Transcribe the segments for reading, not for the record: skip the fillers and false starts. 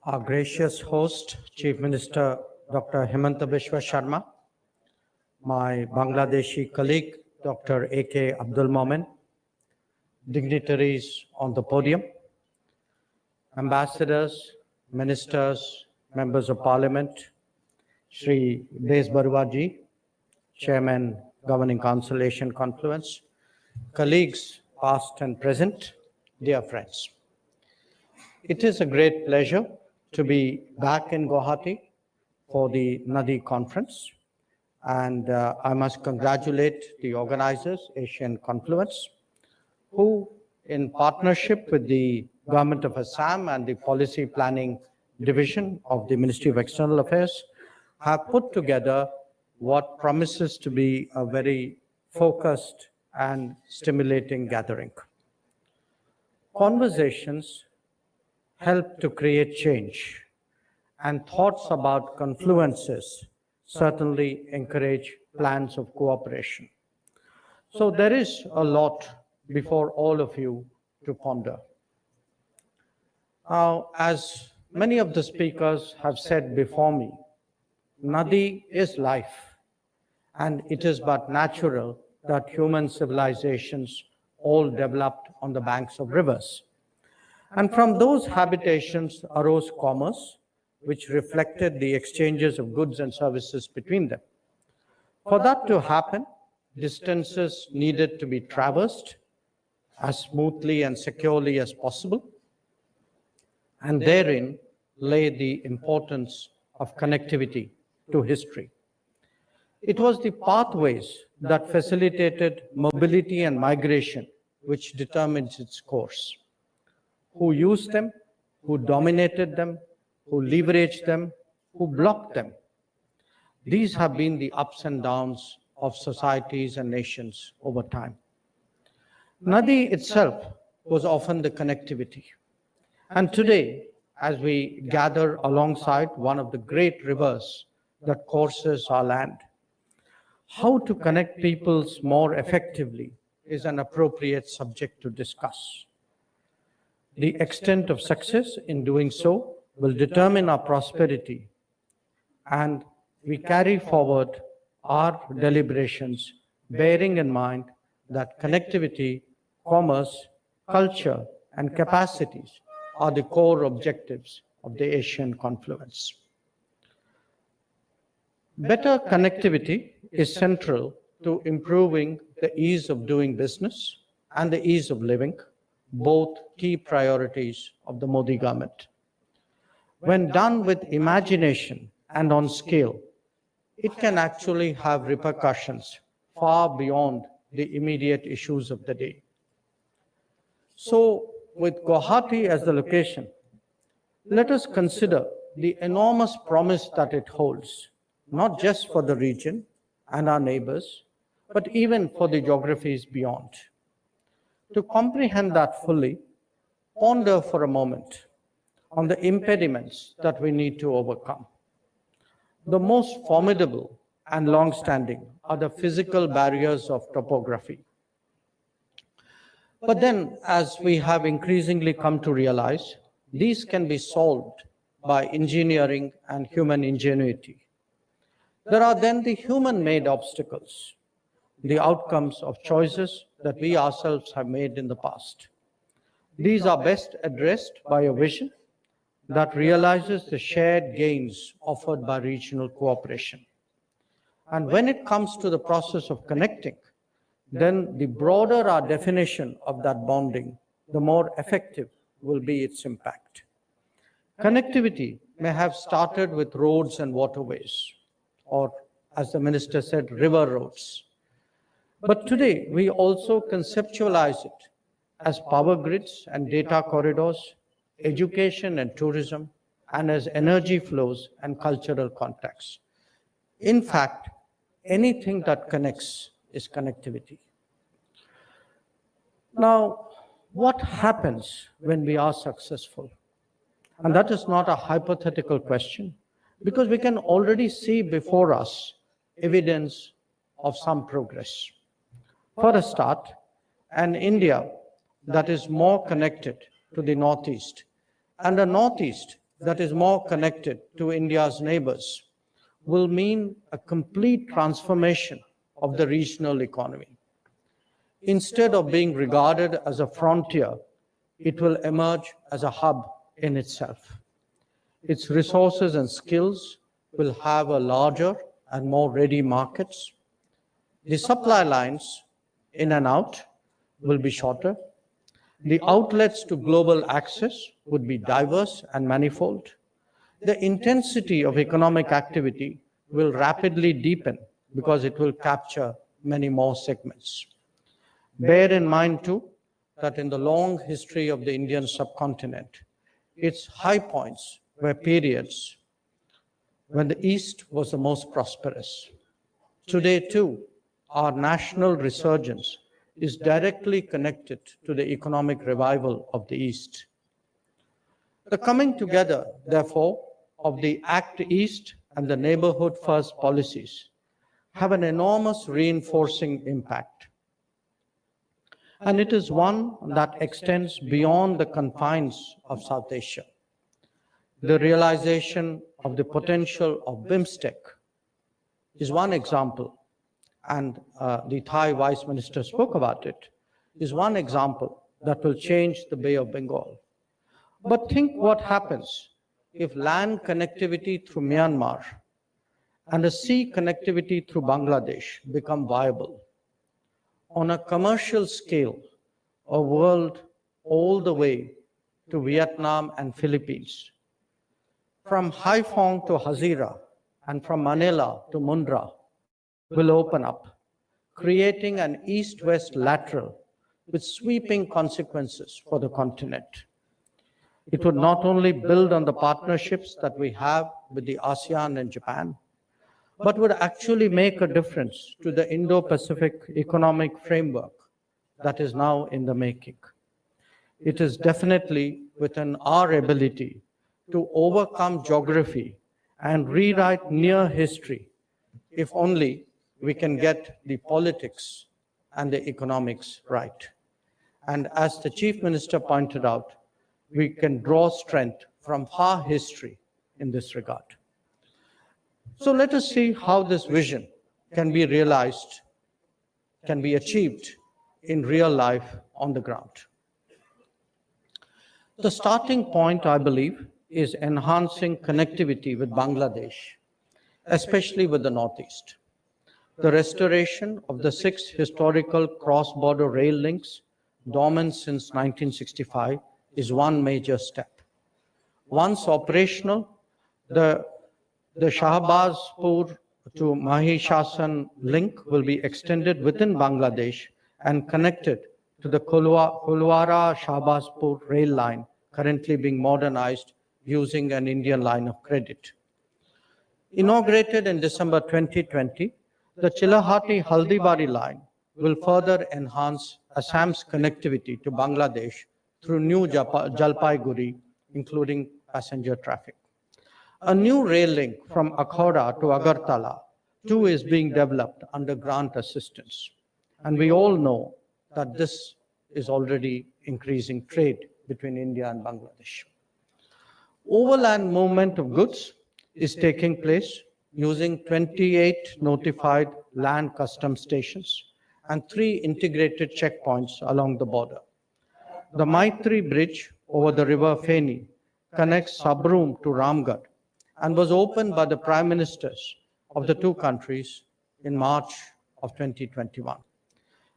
Our gracious host, Chief Minister Dr. Hemanta Biswa Sharma, my Bangladeshi colleague, Dr. A.K. Abdul Momen, dignitaries on the podium, ambassadors, ministers, members of parliament, Shri Bez Baruaji, Chairman, Governing Council, Asian Confluence, colleagues past and present, dear friends. It is a great pleasure to be back in Guwahati for the NADI conference. And I must congratulate the organizers, Asian Confluence, who in partnership with the Government of Assam and the Policy Planning Division of the Ministry of External Affairs have put together what promises to be a very focused and stimulating gathering. Conversations help to create change, and thoughts about confluences certainly encourage plans of cooperation. So there is a lot before all of you to ponder. Now, as many of the speakers have said before me, NADI is life, and it is but natural that human civilizations all developed on the banks of rivers. And from those habitations arose commerce, which reflected the exchanges of goods and services between them. For that to happen, distances needed to be traversed as smoothly and securely as possible, and therein lay the importance of connectivity to history. It was the pathways that facilitated mobility and migration which determined its course. Who used them, who dominated them, who leveraged them, who blocked them. These have been the ups and downs of societies and nations over time. NADI itself was often the connectivity. And today, as we gather alongside one of the great rivers that courses our land, how to connect peoples more effectively is an appropriate subject to discuss. The extent of success in doing so will determine our prosperity, and we carry forward our deliberations bearing in mind that connectivity, commerce, culture, and capacities are the core objectives of the Asian Confluence. Better connectivity is central to improving the ease of doing business and the ease of living, both key priorities of the Modi government. When done with imagination and on scale, it can actually have repercussions far beyond the immediate issues of the day. So, with Guwahati as the location, let us consider the enormous promise that it holds, not just for the region and our neighbors, but even for the geographies beyond. To comprehend that fully, ponder for a moment on the impediments that we need to overcome. The most formidable and long-standing are the physical barriers of topography. But then, as we have increasingly come to realize, these can be solved by engineering and human ingenuity. There are then the human-made obstacles, the outcomes of choices that we ourselves have made in the past. These are best addressed by a vision that realizes the shared gains offered by regional cooperation. And when it comes to the process of connecting, then the broader our definition of that bonding, the more effective will be its impact. Connectivity may have started with roads and waterways, or as the minister said, river roads. But today, we also conceptualize it as power grids and data corridors, education and tourism, and as energy flows and cultural contacts. In fact, anything that connects is connectivity. Now, what happens when we are successful? And that is not a hypothetical question, because we can already see before us evidence of some progress. For a start, an India that is more connected to the Northeast, and a Northeast that is more connected to India's neighbors will mean a complete transformation of the regional economy. Instead of being regarded as a frontier, it will emerge as a hub in itself. Its resources and skills will have a larger and more ready markets. The supply lines in and out will be shorter. The outlets to global access would be diverse and manifold. The intensity of economic activity will rapidly deepen because it will capture many more segments. Bear in mind too that in the long history of the Indian subcontinent, its high points were periods when the East was the most prosperous. Today too, our national resurgence is directly connected to the economic revival of the East. The coming together, therefore, of the Act East and the Neighborhood First policies have an enormous reinforcing impact. And it is one that extends beyond the confines of South Asia. The realization of the potential of BIMSTEC is one example, and the Thai Vice Minister spoke about it, is one example that will change the Bay of Bengal. But think what happens if land connectivity through Myanmar and a sea connectivity through Bangladesh become viable. On a commercial scale, a world all the way to Vietnam and Philippines, from Haiphong to Hazira and from Manila to Mundra will open up, creating an east-west lateral with sweeping consequences for the continent. It would not only build on the partnerships that we have with the ASEAN and Japan, but would actually make a difference to the Indo-Pacific economic framework that is now in the making. It is definitely within our ability to overcome geography and rewrite near history, if only we can get the politics and the economics right. And as the Chief Minister pointed out, we can draw strength from far history in this regard. So let us see how this vision can be realized, can be achieved in real life on the ground. The starting point, I believe, is enhancing connectivity with Bangladesh, especially with the Northeast. The restoration of the 6 historical cross-border rail links, dormant since 1965, is one major step. Once operational, the Shahbazpur to Mahishashan link will be extended within Bangladesh and connected to the Kulwara-Shahbazpur rail line, currently being modernized using an Indian line of credit. Inaugurated in December 2020, the Chilahati-Haldibari line will further enhance Assam's connectivity to Bangladesh through New Jalpaiguri, including passenger traffic. A new rail link from Akhora to Agartala too is being developed under grant assistance. And we all know that this is already increasing trade between India and Bangladesh. Overland movement of goods is taking place using 28 notified land customs stations and 3 integrated checkpoints along the border. The Maitri Bridge over the river Feni connects Sabroom to Ramgarh and was opened by the Prime Ministers of the 2 countries in March of 2021.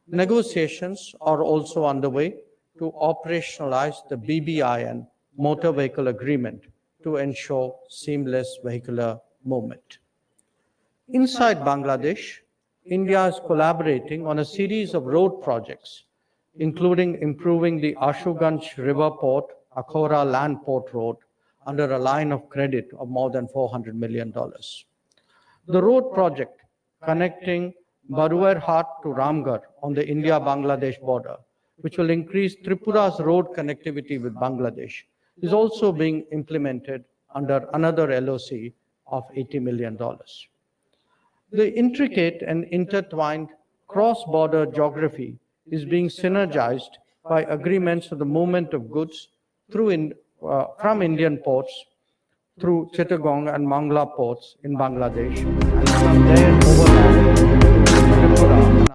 Negotiations are also underway to operationalize the BBIN motor vehicle agreement to ensure seamless vehicular movement. Inside Bangladesh, India is collaborating on a series of road projects, including improving the Ashuganj River Port, Akhora Land Port Road, under a line of credit of more than $400 million. The road project connecting Baruerhat to Ramgarh on the India-Bangladesh border, which will increase Tripura's road connectivity with Bangladesh, is also being implemented under another LOC of $80 million. The intricate and intertwined cross-border geography is being synergized by agreements for the movement of goods from Indian ports through Chittagong and Mangla ports in Bangladesh, and from there overland to Tripura.